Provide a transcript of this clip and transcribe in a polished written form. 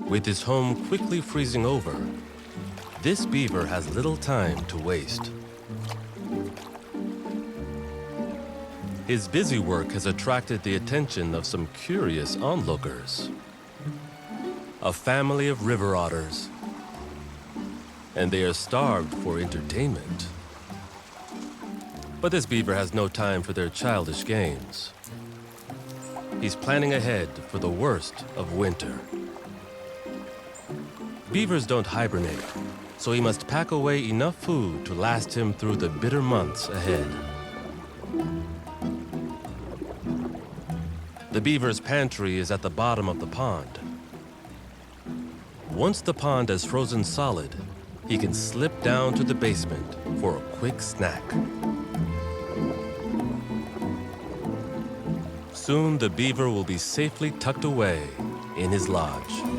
With his home quickly freezing over, this beaver has little time to waste. His busy work has attracted the attention of some curious onlookers. A family of river otters, and they are starved for entertainment. But this beaver has no time for their childish games. He's planning ahead for the worst of winter. Beavers don't hibernate, so he must pack away enough food to last him through the bitter months ahead. The beaver's pantry is at the bottom of the pond. Once the pond has frozen solid, he can slip down to the basement for a quick snack. Soon the beaver will be safely tucked away in his lodge.